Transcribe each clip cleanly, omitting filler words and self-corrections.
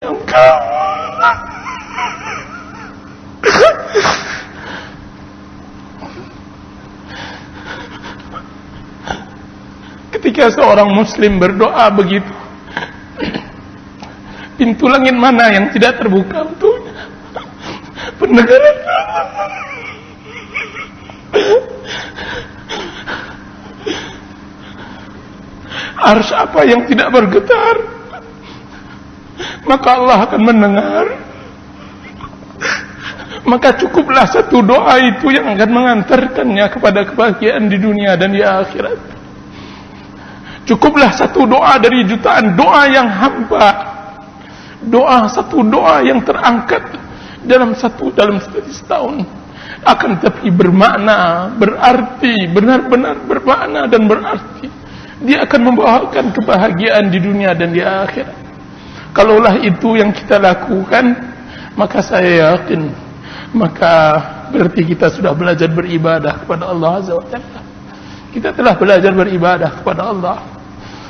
Engkau ketika seorang muslim berdoa begitu, pintu langit mana yang tidak terbuka untuknya? Pendengaran arsy apa yang tidak bergetar? Maka Allah akan mendengar. Maka cukuplah satu doa itu yang akan mengantarkannya kepada kebahagiaan di dunia dan di akhirat. Cukuplah satu doa dari jutaan doa yang hamba. Satu doa yang terangkat dalam setahun. Akan tetapi bermakna, berarti, benar-benar bermakna dan berarti. Dia akan membawakan kebahagiaan di dunia dan di akhirat. Kalaulah itu yang kita lakukan, maka saya yakin, maka berarti kita sudah belajar beribadah kepada Allah Azza wa Jalla. Kita telah belajar beribadah kepada Allah.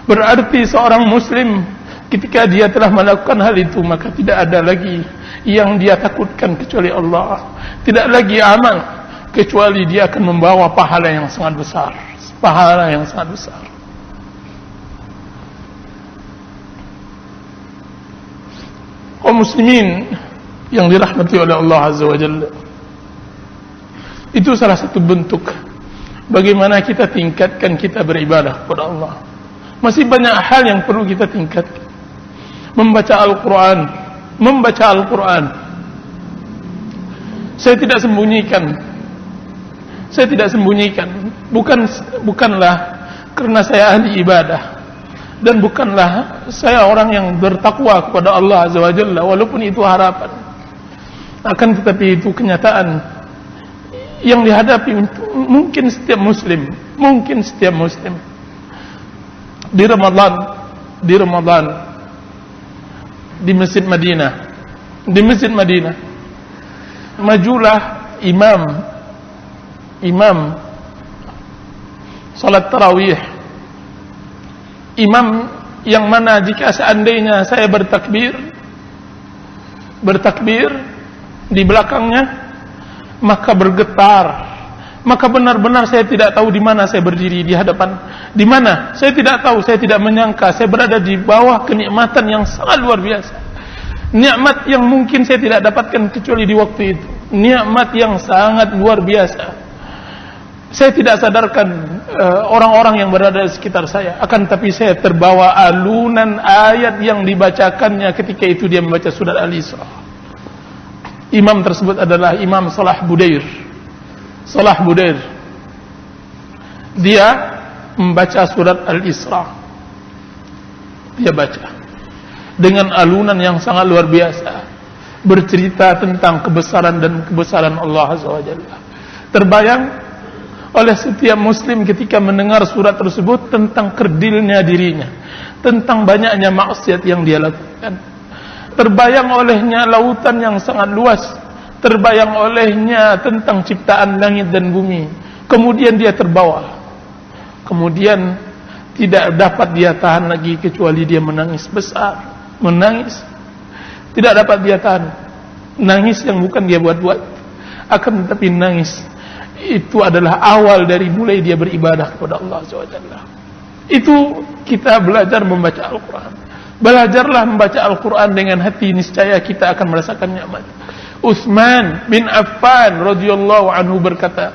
Berarti seorang muslim ketika dia telah melakukan hal itu, maka tidak ada lagi yang dia takutkan kecuali Allah. Tidak lagi amal kecuali dia akan membawa pahala yang sangat besar. Pahala yang sangat besar. Kaum muslimin yang dirahmati oleh Allah Azza wa Jalla, itu salah satu bentuk bagaimana kita tingkatkan kita beribadah kepada Allah. Masih banyak hal yang perlu kita tingkatkan. Membaca Al-Quran. Saya tidak sembunyikan, bukanlah karena saya ahli ibadah, dan bukanlah saya orang yang bertakwa kepada Allah Azza wa Jalla, walaupun itu harapan. Akan tetapi itu kenyataan yang dihadapi mungkin setiap muslim di Ramadan di Masjid Madinah majulah imam salat tarawih, imam yang mana jika seandainya saya bertakbir di belakangnya, maka bergetar, maka benar-benar saya tidak tahu di mana saya berdiri di hadapan, di mana saya tidak tahu, saya tidak menyangka saya berada di bawah kenikmatan yang sangat luar biasa, nikmat yang mungkin saya tidak dapatkan kecuali di waktu itu, nikmat yang sangat luar biasa. Saya tidak sadarkan orang-orang yang berada di sekitar saya, akan tapi saya terbawa alunan ayat yang dibacakannya ketika itu dia membaca surat Al-Isra. Imam tersebut adalah Imam Salah Budair. Dia membaca surat Al-Isra. Dia baca dengan alunan yang sangat luar biasa, bercerita tentang kebesaran Allah Azza wa Jalla. Terbayang oleh setiap muslim ketika mendengar surat tersebut tentang kerdilnya dirinya, tentang banyaknya maksiat yang dia lakukan. Terbayang olehnya lautan yang sangat luas, terbayang olehnya tentang ciptaan langit dan bumi. Kemudian dia terbawa, kemudian tidak dapat dia tahan lagi kecuali dia menangis besar, menangis, tidak dapat dia tahan, nangis yang bukan dia buat-buat, akan tetapi nangis itu adalah awal dari mulai dia beribadah kepada Allah SWT. Itu kita belajar membaca Al-Quran. Belajarlah membaca Al-Quran dengan hati, niscaya kita akan merasakan nikmat. Utsman bin Affan radhiyallahu anhu berkata,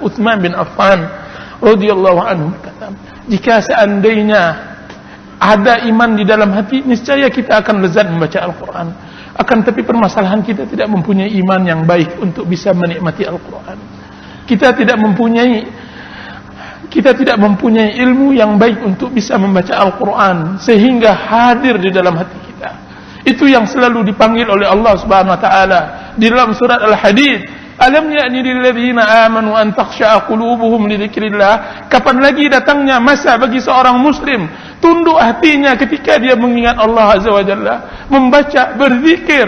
jika seandainya ada iman di dalam hati, niscaya kita akan lezat membaca Al-Quran. Akan tapi permasalahan kita tidak mempunyai iman yang baik untuk bisa menikmati Al-Quran. Kita tidak mempunyai ilmu yang baik untuk bisa membaca Al-Quran sehingga hadir di dalam hati kita. Itu yang selalu dipanggil oleh Allah Subhanahu wa taala di dalam surat Al-Hadid. Alam ya'ni lil ladzina amanu an takhsha'a qulubuhum li dzikrillah. Kapan lagi datangnya masa bagi seorang muslim tunduk hatinya ketika dia mengingat Allah Azza wa Jalla, membaca, berzikir,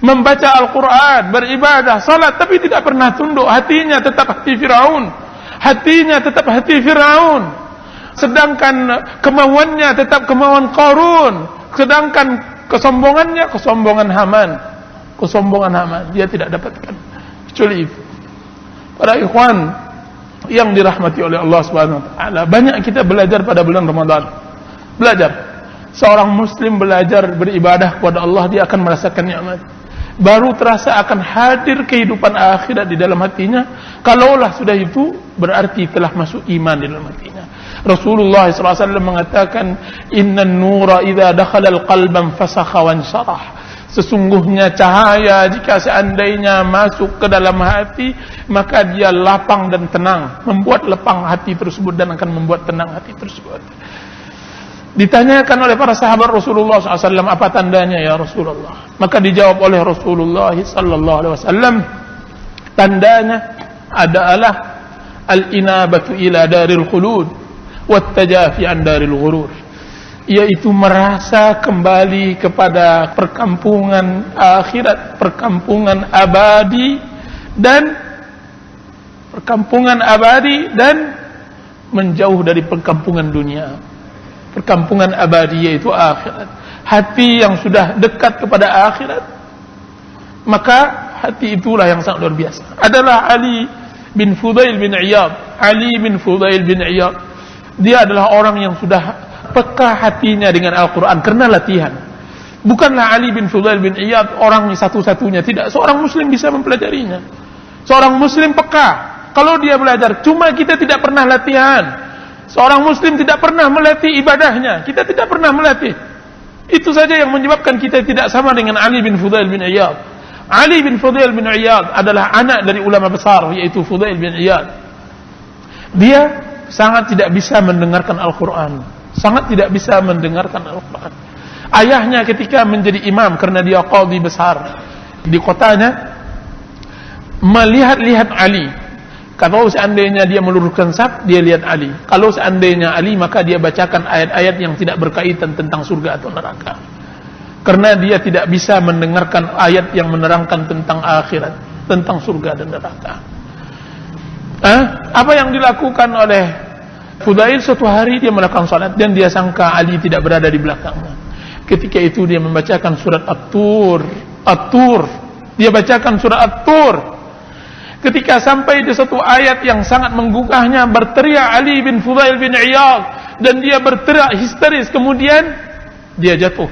membaca Al-Quran, beribadah, salat, tapi tidak pernah tunduk. Hatinya tetap hati Firaun, sedangkan kemauannya tetap kemauan Qarun, sedangkan kesombongannya kesombongan Haman. Kesombongan Haman dia tidak dapatkan. Kecuali itu. Para ikhwan yang dirahmati oleh Allah Subhanahu wa taala, banyak kita belajar pada bulan Ramadan. Belajar. Seorang muslim belajar beribadah kepada Allah, dia akan merasakan nikmat. Baru terasa akan hadir kehidupan akhirat di dalam hatinya. Kalaulah sudah itu, berarti telah masuk iman di dalam hatinya. Rasulullah SAW mengatakan, "Innan nura idza dakhala al-qalban fasakha wa ansharah." Sesungguhnya cahaya jika seandainya masuk ke dalam hati, maka dia lapang dan tenang, membuat lapang hati tersebut dan akan membuat tenang hati tersebut. Ditanyakan oleh para sahabat Rasulullah SAW, apa tandanya ya Rasulullah? Maka dijawab oleh Rasulullah SAW, tandanya adalah al-inabatu ila daril khulud wat tajafi an daril ghurur, yaitu merasa kembali kepada perkampungan akhirat, perkampungan abadi dan menjauh dari perkampungan dunia. Perkampungan abadi yaitu akhirat. Hati yang sudah dekat kepada akhirat, maka hati itulah yang sangat luar biasa. Adalah Ali bin Fudail bin Iyad. Ali bin Fudail bin Iyad, dia adalah orang yang sudah peka hatinya dengan Al-Quran karena latihan. Bukanlah Ali bin Fudail bin Iyad orang satu-satunya, tidak. Seorang muslim bisa mempelajarinya. Seorang muslim peka kalau dia belajar. Cuma kita tidak pernah latihan. Seorang muslim tidak pernah melatih ibadahnya. Kita tidak pernah melatih. Itu saja yang menyebabkan kita tidak sama dengan Ali bin Fudail bin Iyad. Ali bin Fudail bin Iyad adalah anak dari ulama besar, yaitu Fudail bin Iyad. Dia sangat tidak bisa mendengarkan Al-Quran. Sangat tidak bisa mendengarkan Al-Quran. Ayahnya ketika menjadi imam, karena dia qadhi besar di kotanya, melihat-lihat Ali. Kalau seandainya dia meluruskan saf, dia lihat Ali. Kalau seandainya Ali, maka dia bacakan ayat-ayat yang tidak berkaitan tentang surga atau neraka. Karena dia tidak bisa mendengarkan ayat yang menerangkan tentang akhirat, tentang surga dan neraka. Apa yang dilakukan oleh Fudail? Suatu hari dia melakukan salat dan dia sangka Ali tidak berada di belakangnya. Ketika itu dia membacakan surat At-Tur. Dia bacakan surat At-Tur. Ketika sampai di satu ayat yang sangat menggugahnya, berteriak Ali bin Fudail bin Iyad, dan dia berteriak histeris. Kemudian dia jatuh.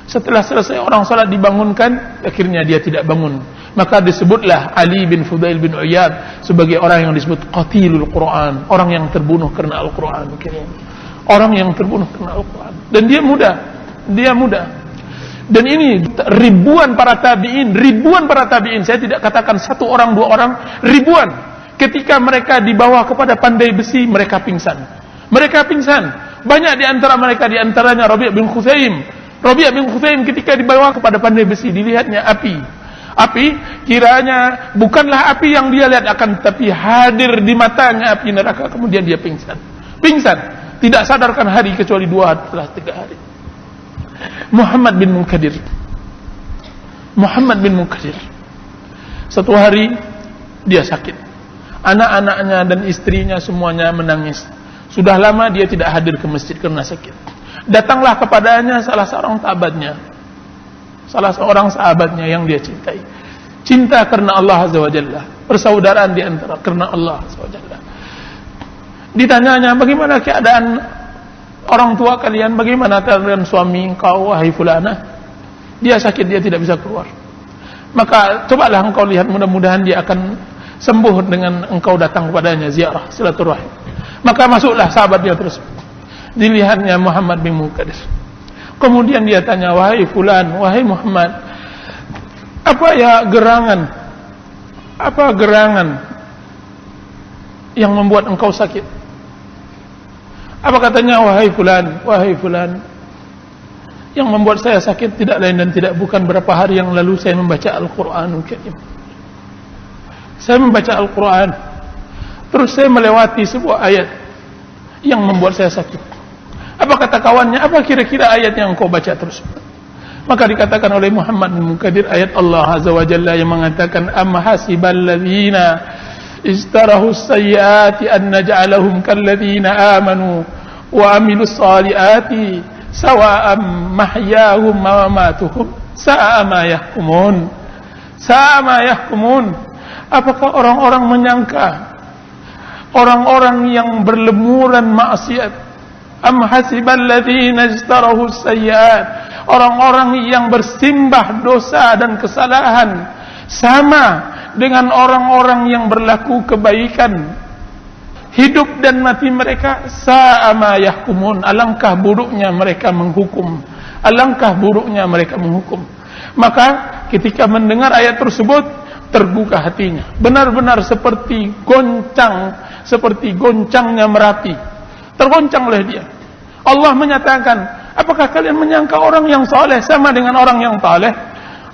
Setelah selesai orang salat dibangunkan, akhirnya dia tidak bangun. Maka disebutlah Ali bin Fudail bin Iyad sebagai orang yang disebut qatilul Quran, orang yang terbunuh karena Al-Quran. Orang yang terbunuh karena Al-Quran. Dan dia muda. Dan ini ribuan para tabi'in, saya tidak katakan satu orang, dua orang, ribuan. Ketika mereka dibawa kepada pandai besi, mereka pingsan. Banyak di antara mereka, di antaranya Rabi' bin Khuzaim ketika dibawa kepada pandai besi, dilihatnya api, kiranya bukanlah api yang dia lihat, akan tapi hadir di matanya api neraka. Kemudian dia pingsan, tidak sadarkan hari kecuali 2 atau 3 hari. Muhammad bin Munkadir, satu hari dia sakit. Anak-anaknya dan istrinya semuanya menangis. Sudah lama dia tidak hadir ke masjid karena sakit. Datanglah kepadanya salah seorang sahabatnya yang dia cintai. Cinta karena Allah Azza wa Jalla, persaudaraan di antara karena Allah Azza wa Jalla. Ditanyanya, bagaimana keadaan orang tua kalian, bagaimana keadaan suami engkau, wahai fulana? Dia sakit, dia tidak bisa keluar. Maka cobalah engkau lihat, mudah-mudahan dia akan sembuh dengan engkau datang kepadanya, ziarah, silaturahim. Maka masuklah sahabat dia tersebut. Dilihatnya Muhammad bin Munkadir. Kemudian dia tanya, wahai fulan, wahai Muhammad, apa gerangan yang membuat engkau sakit? Apa katanya? Wahai fulan, yang membuat saya sakit tidak lain dan tidak bukan berapa hari yang lalu saya membaca Al-Quranul Karim. Saya membaca Al-Quran, terus saya melewati sebuah ayat yang membuat saya sakit. Apa kata kawannya? Apa kira-kira ayat yang engkau baca terus? Maka dikatakan oleh Muhammad bin Munkadir, ayat Allah Azza wa Jalla yang mengatakan, am hasibal ladzina istarahu sayyiati an naj'alahum kalladzina amanu wa amilus salihati sawa'am mahyahum wa mamatuhum sa'a ma yahkumun. Sa'a ma yahkumun. Apakah orang-orang menyangka orang-orang yang berlemuran maksiat, am hasibal ladzina ijtarahu sayyi'at, orang-orang yang bersimbah dosa dan kesalahan sama dengan orang-orang yang berlaku kebaikan, hidup dan mati mereka sa'a ma yahkumun. Alangkah buruknya mereka menghukum, alangkah buruknya mereka menghukum. Maka ketika mendengar ayat tersebut, terbuka hatinya, benar-benar seperti goncangnya Merapi, tergoncang oleh dia. Allah menyatakan, apakah kalian menyangka orang yang saleh sama dengan orang yang taleh?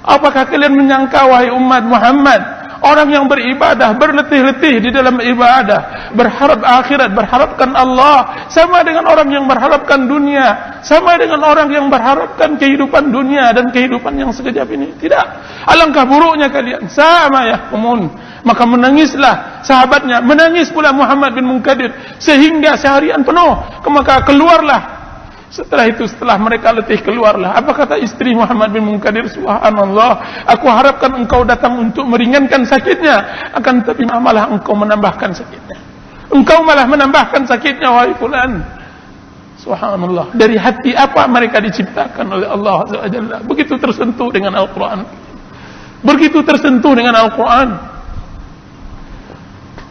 Apakah kalian menyangka, wahai umat Muhammad, orang yang beribadah, berletih-letih di dalam ibadah, berharap akhirat, berharapkan Allah, sama dengan orang yang berharapkan dunia, sama dengan orang yang berharapkan kehidupan dunia dan kehidupan yang sekejap ini? Tidak. Alangkah buruknya kalian. Sama yahkumun. Maka menangislah sahabatnya, menangis pula Muhammad bin Munkadir sehingga seharian penuh. Maka keluarlah. Setelah itu, setelah mereka letih, keluarlah. Apa kata istri Muhammad bin Munkadir? Subhanallah, aku harapkan engkau datang untuk meringankan sakitnya, akan tetapi malah engkau menambahkan sakitnya. Engkau malah menambahkan sakitnya, wahai fulan. Subhanallah. Dari hati apa mereka diciptakan oleh Allah Azza wa Jalla? Begitu tersentuh dengan Al-Quran. Begitu tersentuh dengan Al-Quran.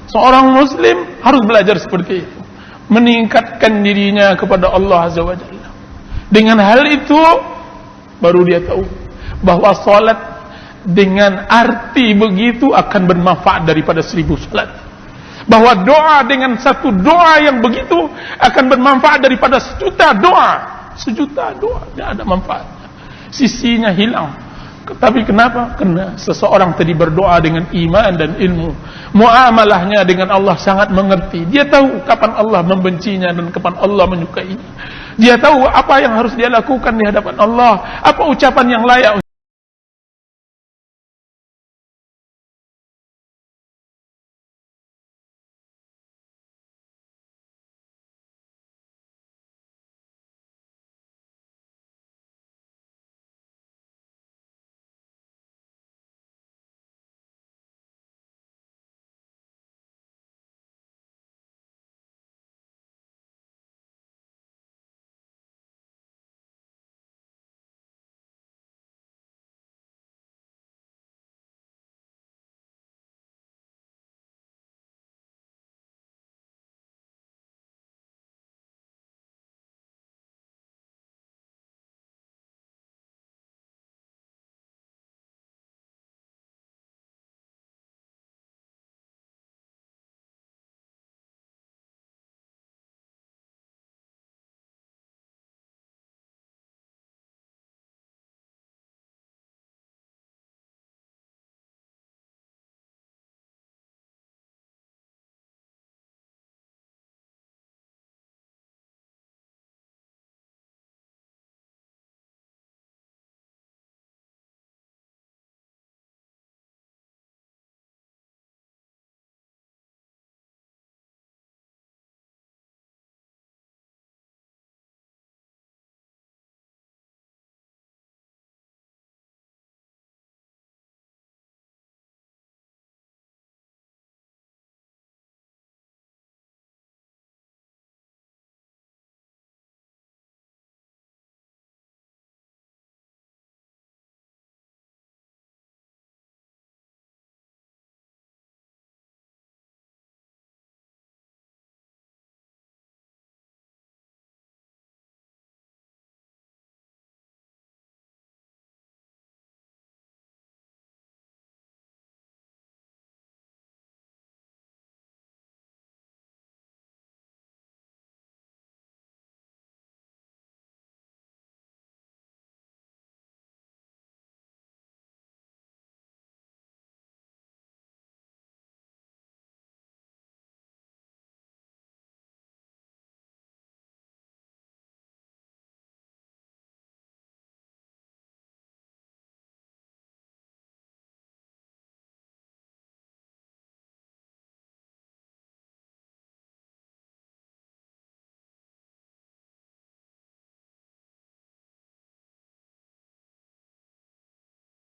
Seorang muslim harus belajar seperti itu, meningkatkan dirinya kepada Allah Azza wa Jalla. Dengan hal itu baru dia tahu bahwa salat dengan arti begitu akan bermanfaat daripada 1000 salat. Bahwa doa dengan satu doa yang begitu akan bermanfaat daripada 1.000.000 doa. 1.000.000 doa tidak ada manfaatnya, sisinya hilang. Tapi kenapa? Karena seseorang tadi berdoa dengan iman dan ilmu, muamalahnya dengan Allah sangat mengerti. Dia tahu kapan Allah membencinya dan kapan Allah menyukainya. Dia tahu apa yang harus dia lakukan di hadapan Allah, apa ucapan yang layak